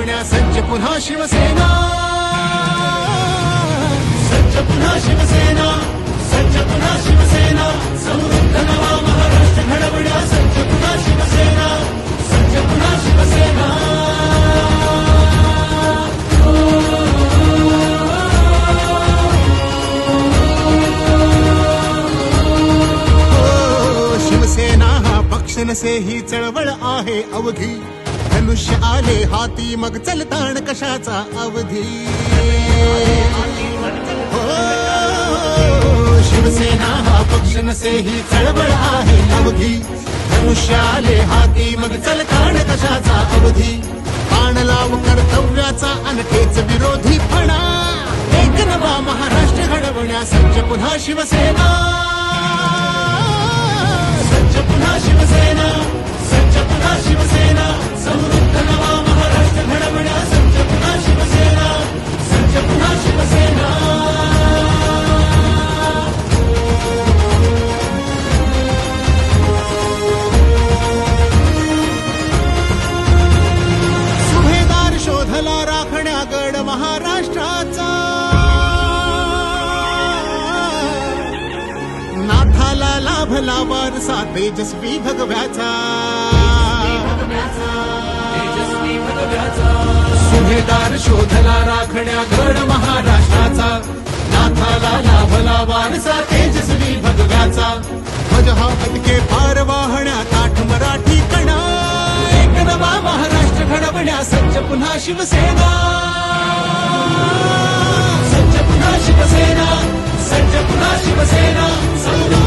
घडवण्या सज्ज पुन्हा शिवसेना, सज्ज पुन्हा शिवसेना, सज्ज पुन्हा शिवसेना, समृद्ध नवा महाराष्ट्र घडवण्या सज्ज पुन्हा शिवसेना, सज्ज पुन्हा शिवसेना. शिवसेना हा पक्ष नसे ही चळवळ आहे अवघी, धनुष्य आले हाती मग चलताण कशाचा अवधी. शिवसेना हा पक्ष नसे ही चळवळ आहे अवघी, धनुष्य आले हाती मग चलताण कशाचा अवधी. बाण लाव कर्तव्याचा अनखेच विरोधी फणा, एक नवा महाराष्ट्र घडवण्या सज्ज पुन्हा शिवसेना, सज्ज पुन्हा शिवसेना, सज्ज पुन्हा शिवसेना, समृद्ध नवा महाराष्ट्र घडवण्या सज्ज पुन्हा शिवसेना, सज्ज पुन्हा शिवसेना. सुभेदार शोधला राखण्या गड महाराष्ट्राचा, नाथाला लाभला वारसा तेजस्वी भगव्याचा, सुभेदार शोधला राखण्या गड महाराष्ट्राचा, नाथाला लाभला वारसा तेजस्वी भगव्याचा. ध्वज हा पदके पार वाहण्या ताठ मराठी कणा, एक नवा महाराष्ट्र घडवण्या सज्ज पुन्हा शिवसेना, सज्ज पुन्हा शिवसेना, सज्ज पुन्हा शिवसेना, समृद्ध